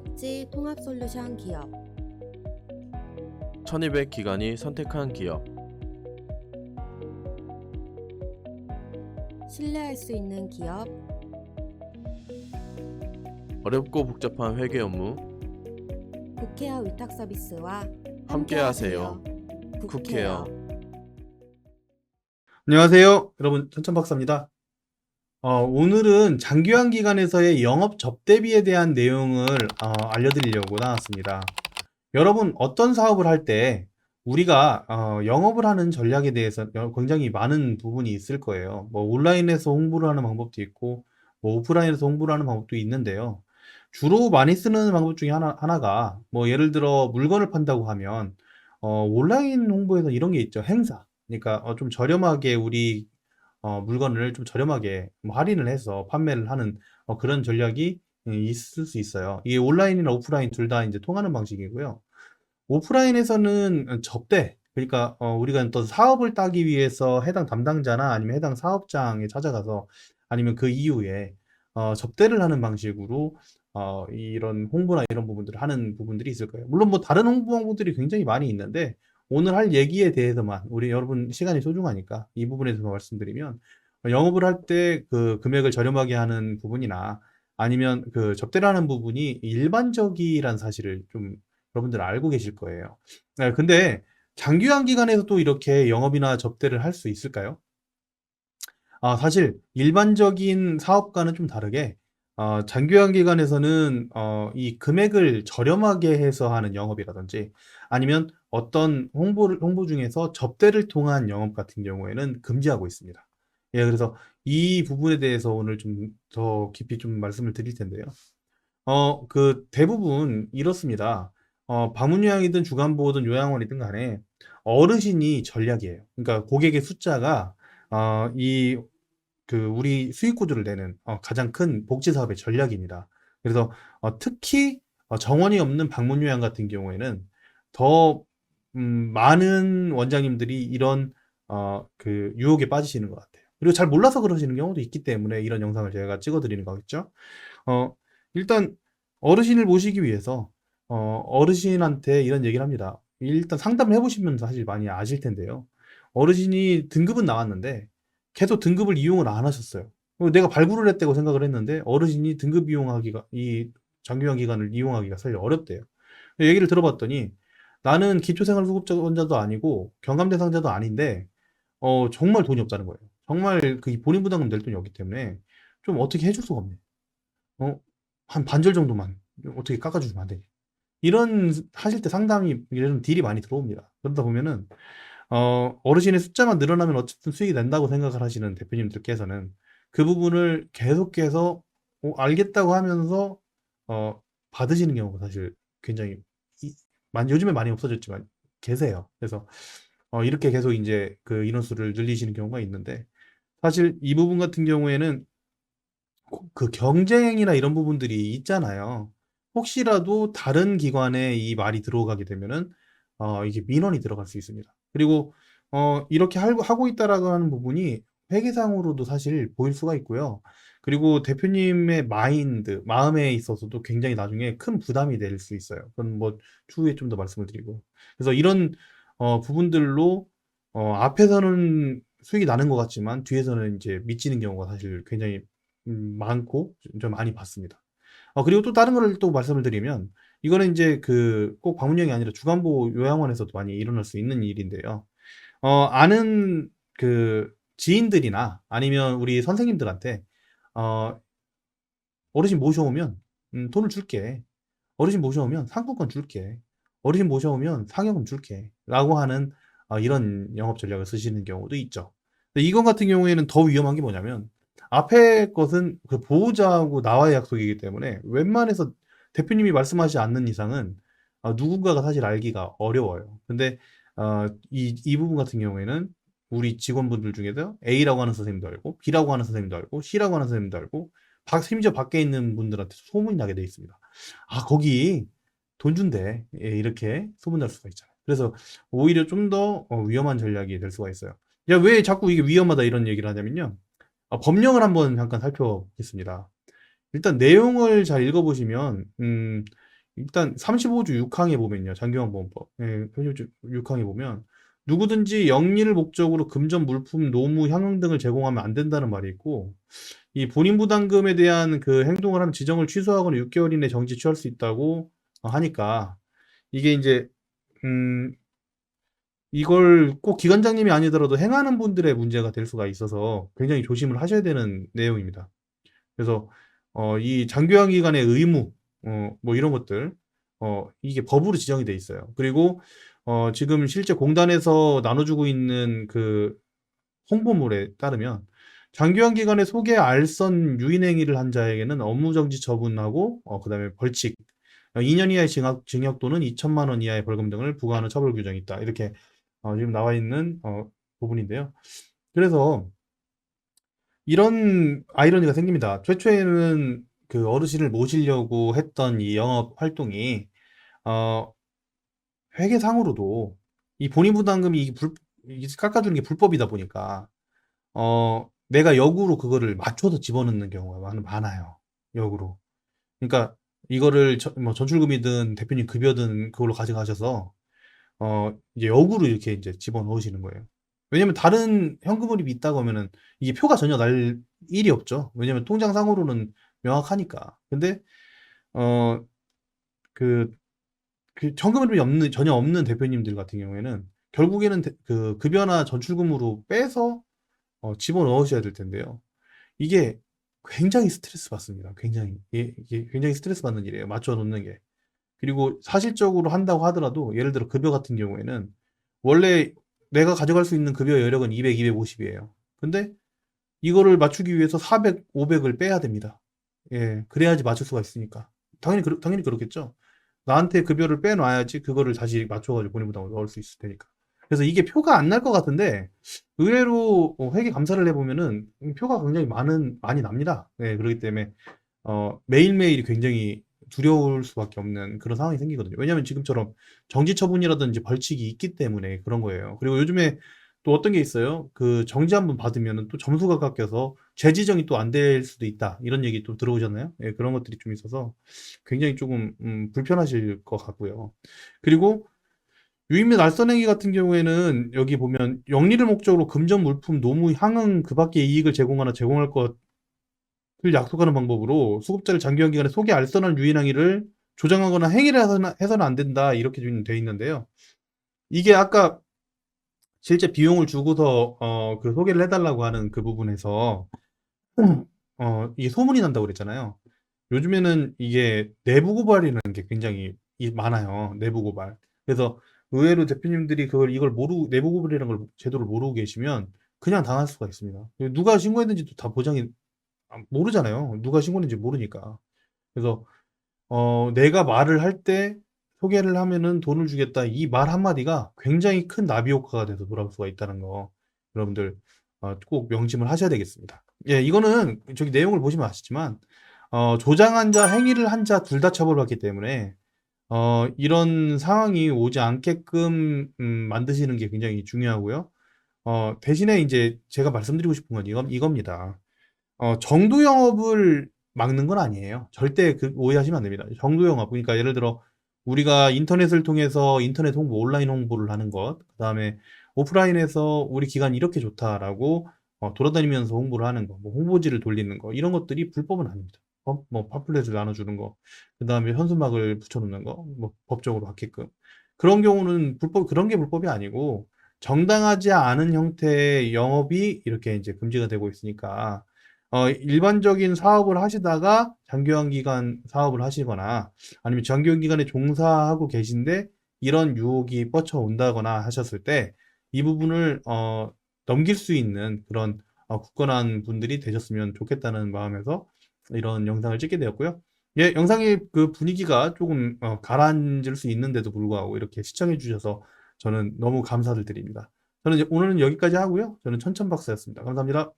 복지 통합 솔루션 기업 1200 기관이 선택한 기업. 신뢰할 수 있는 기업 어렵고 복잡한 회계 업무 국회어 위탁 서비스와 함께하세요. 국회어. 안녕하세요. 여러분, 천천박사입니다. 오늘은 장기화 기관에서의 영업 접대비에 대한 내용을 알려드리려고 나왔습니다. 여러분, 어떤 사업을 할 때 우리가 영업을 하는 전략에 대해서 굉장히 많은 부분이 있을 거예요. 뭐 온라인에서 홍보를 하는 방법도 있고, 뭐 오프라인에서 홍보를 하는 방법도 있는데요. 주로 많이 쓰는 방법 중에 하나가 뭐 예를 들어 물건을 판다고 하면 온라인 홍보에서 이런 게 있죠. 행사. 그러니까 좀 저렴하게 우리 물건을 좀 저렴하게 뭐 할인을 해서 판매를 하는 그런 전략이 있을 수 있어요. 이게 온라인이나 오프라인 둘 다 이제 통하는 방식이고요. 오프라인에서는 접대, 그러니까 우리가 어떤 사업을 따기 위해서 해당 담당자나 아니면 해당 사업장에 찾아가서 아니면 그 이후에 접대를 하는 방식으로 이런 홍보나 이런 부분들을 하는 부분들이 있을 거예요. 물론 뭐 다른 홍보 방법들이 굉장히 많이 있는데 오늘 할 얘기에 대해서만 우리 여러분 시간이 소중하니까 이 부분에 대해서 말씀드리면 영업을 할 때 그 금액을 저렴하게 하는 부분이나 아니면 그 접대를 하는 부분이 일반적이란 사실을 좀 여러분들 알고 계실 거예요. 네, 근데 장기화 기간에서 또 이렇게 영업이나 접대를 할 수 있을까요? 사실 일반적인 사업과는 좀 다르게 장기화 기간에서는 이 금액을 저렴하게 해서 하는 영업이라든지 아니면 어떤 홍보 중에서 접대를 통한 영업 같은 경우에는 금지하고 있습니다. 예, 그래서 이 부분에 대해서 오늘 좀 더 깊이 좀 말씀을 드릴 텐데요. 그 대부분 이렇습니다. 방문 요양이든 주간 보호든 요양원이든 간에 어르신이 전략이에요. 그러니까 고객의 숫자가 이 우리 수익 구조를 내는 가장 큰 복지 사업의 전략입니다. 그래서 특히 정원이 없는 방문 요양 같은 경우에는 더 많은 원장님들이 이런 그 유혹에 빠지시는 것 같아요. 그리고 잘 몰라서 그러시는 경우도 있기 때문에 이런 영상을 제가 찍어드리는 거겠죠. 어, 일단 어르신을 모시기 위해서 어르신한테 이런 얘기를 합니다. 일단 상담을 해보시면 사실 많이 아실 텐데요. 어르신이 등급은 나왔는데 계속 등급을 이용을 안 하셨어요. 내가 발굴을 했다고 생각을 했는데 어르신이 등급 이용하기가 이 장기화 기간을 이용하기가 사실 어렵대요. 얘기를 들어봤더니 나는 기초생활수급자도 아니고 경감 대상자도 아닌데 정말 돈이 없다는 거예요. 정말 그 본인 부담금 낼 돈이 없기 때문에 좀 어떻게 해줄 수가 없네. 한 반절 정도만 어떻게 깎아주시면 안 되니? 이런 하실 때 상담이 이런 딜이 많이 들어옵니다. 그러다 보면은 어르신의 숫자만 늘어나면 어쨌든 수익이 난다고 생각을 하시는 대표님들께서는 그 부분을 계속해서 알겠다고 하면서 받으시는 경우가 사실 굉장히 요즘에 많이 없어졌지만 계세요. 그래서 이렇게 계속 이제 그 인원수를 늘리시는 경우가 있는데 사실 이 부분 같은 경우에는 그 경쟁이나 이런 부분들이 있잖아요. 혹시라도 다른 기관에 이 말이 들어가게 되면은 이게 민원이 들어갈 수 있습니다. 그리고 이렇게 하고 있다라고 하는 부분이 회계상으로도 사실 보일 수가 있고요. 그리고 대표님의 마음에 있어서도 굉장히 나중에 큰 부담이 될 수 있어요. 그건 뭐 추후에 좀 더 말씀을 드리고. 그래서 이런 부분들로 앞에서는 수익이 나는 것 같지만 뒤에서는 이제 미치는 경우가 사실 굉장히 많고 좀 많이 봤습니다. 그리고 또 다른 거를 또 말씀을 드리면 이거는 이제 그 꼭 방문형이 아니라 주간보 요양원에서도 많이 일어날 수 있는 일인데요. 아는 그 지인들이나 아니면 우리 선생님들한테 어, 어르신 모셔오면 돈을 줄게. 어르신 모셔오면 상품권 줄게. 어르신 모셔오면 상여금 줄게. 라고 하는 이런 영업 전략을 쓰시는 경우도 있죠. 근데 이건 같은 경우에는 더 위험한 게 뭐냐면 앞에 것은 그 보호자하고 나와의 약속이기 때문에 웬만해서 대표님이 말씀하지 않는 이상은 누군가가 사실 알기가 어려워요. 근데 이 부분 같은 경우에는 우리 직원분들 중에서 A라고 하는 선생님도 알고 B라고 하는 선생님도 알고 C라고 하는 선생님도 알고 심지어 밖에 있는 분들한테 소문이 나게 돼 있습니다. 거기 돈 준대. 예, 이렇게 소문날 수가 있잖아요. 그래서 오히려 좀 더 위험한 전략이 될 수가 있어요. 야, 왜 자꾸 이게 위험하다 이런 얘기를 하냐면요. 법령을 한번 잠깐 살펴보겠습니다. 일단 내용을 잘 읽어보시면 일단 35조 6항에 보면요. 장기환보험법. 예, 35조 6항에 보면 누구든지 영리를 목적으로 금전, 물품, 노무, 향응 등을 제공하면 안 된다는 말이 있고 이 본인 부담금에 대한 그 행동을 하면 지정을 취소하거나 6개월 이내 정지 취할 수 있다고 하니까 이게 이제 이걸 꼭 기관장님이 아니더라도 행하는 분들의 문제가 될 수가 있어서 굉장히 조심을 하셔야 되는 내용입니다. 그래서 이 장교환 기관의 의무 뭐 이런 것들 이게 법으로 지정이 돼 있어요. 그리고 지금 실제 공단에서 나눠주고 있는 그 홍보물에 따르면 장교환 기관의 소개 알선 유인 행위를 한 자에게는 업무정지 처분하고 그다음에 벌칙 2년 이하의 징역 또는 2천만 원 이하의 벌금 등을 부과하는 처벌 규정이 있다. 이렇게 지금 나와 있는 부분인데요. 그래서 이런 아이러니가 생깁니다. 최초에는 그 어르신을 모시려고 했던 이 영업 활동이 회계상으로도 이 본인 부담금이 이게 깎아주는 게 불법이다 보니까 내가 역으로 그거를 맞춰서 집어넣는 경우가 많아요. 역으로. 그러니까 이거를 뭐 전출금이든 대표님 급여든 그걸로 가져가셔서 이제 역으로 이렇게 이제 집어넣으시는 거예요. 왜냐면 다른 현금흐름이 있다고 하면은 이게 표가 전혀 날 일이 없죠. 왜냐면 통장상으로는 명확하니까. 근데 어 그 현금흐름이 전혀 없는 대표님들 같은 경우에는 결국에는 그 급여나 전출금으로 빼서 집어넣으셔야 될 텐데요. 이게 굉장히 스트레스 받습니다. 굉장히 이게 굉장히 스트레스 받는 일이에요. 맞춰 놓는 게. 그리고 사실적으로 한다고 하더라도 예를 들어 급여 같은 경우에는 원래 내가 가져갈 수 있는 급여 여력은 200, 250이에요. 근데 이거를 맞추기 위해서 400, 500을 빼야 됩니다. 예, 그래야지 맞출 수가 있으니까. 당연히 그렇겠죠. 나한테 급여를 빼놔야지 그거를 다시 맞춰가지고 본인 부담을 넣을 수 있을 테니까. 그래서 이게 표가 안 날 것 같은데 의외로 회계 감사를 해보면은 표가 굉장히 많이 납니다. 네, 그렇기 때문에 매일매일이 굉장히 두려울 수밖에 없는 그런 상황이 생기거든요. 왜냐하면 지금처럼 정지 처분이라든지 벌칙이 있기 때문에 그런 거예요. 그리고 요즘에 또 어떤 게 있어요? 그 정지 한번 받으면 또 점수가 깎여서 재지정이 또 안 될 수도 있다. 이런 얘기 또 들어오잖아요. 예, 그런 것들이 좀 있어서 굉장히 조금 불편하실 것 같고요. 그리고 유의 및 알선 행위 같은 경우에는 여기 보면 영리를 목적으로 금전, 물품, 노무, 향응 그 밖의 이익을 제공하나 제공할 것을 약속하는 방법으로 수급자를 장기간 기간에 소개 알선한 유인 행위를 조장하거나 행위를 해서는 안 된다. 이렇게 좀 돼 있는데요. 이게 아까 실제 비용을 주고서 그 소개를 해달라고 하는 그 부분에서 이게 소문이 난다고 그랬잖아요. 요즘에는 이게 내부 고발이라는 게 굉장히 많아요. 내부 고발. 그래서 의외로 대표님들이 이걸 내부 고발이라는 걸 제도를 모르고 계시면 그냥 당할 수가 있습니다. 누가 신고했는지도 다 보장이 모르잖아요. 누가 신고했는지 모르니까. 그래서 내가 말을 할 때 소개를 하면은 돈을 주겠다. 이 말 한마디가 굉장히 큰 나비 효과가 돼서 돌아올 수가 있다는 거. 여러분들 꼭 명심을 하셔야 되겠습니다. 예, 이거는 저기 내용을 보시면 아시지만 조장한 자, 행위를 한 자 둘 다 처벌받기 때문에 이런 상황이 오지 않게끔 만드시는 게 굉장히 중요하고요. 대신에 이제 제가 말씀드리고 싶은 건 이겁니다. 정도 영업을 막는 건 아니에요. 절대 오해하시면 안 됩니다. 정도 영업. 그러니까 예를 들어 우리가 인터넷을 통해서 인터넷 홍보, 온라인 홍보를 하는 것, 그다음에 오프라인에서 우리 기관이 이렇게 좋다라고 돌아다니면서 홍보를 하는 거, 뭐 홍보지를 돌리는 거, 이런 것들이 불법은 아닙니다. 뭐 팜플렛을 나눠주는 거, 그다음에 현수막을 붙여놓는 거, 뭐 법적으로 받게끔 그런 경우는 그런 게 불법이 아니고 정당하지 않은 형태의 영업이 이렇게 이제 금지가 되고 있으니까 일반적인 사업을 하시다가 장기환 기간 사업을 하시거나 아니면 장기환 기간에 종사하고 계신데 이런 유혹이 뻗쳐온다거나 하셨을 때 이 부분을 넘길 수 있는 그런 굳건한 분들이 되셨으면 좋겠다는 마음에서 이런 영상을 찍게 되었고요. 예, 영상의 그 분위기가 조금 가라앉을 수 있는데도 불구하고 이렇게 시청해 주셔서 저는 너무 감사를 드립니다. 저는 이제 오늘은 여기까지 하고요. 저는 천천박사였습니다. 감사합니다.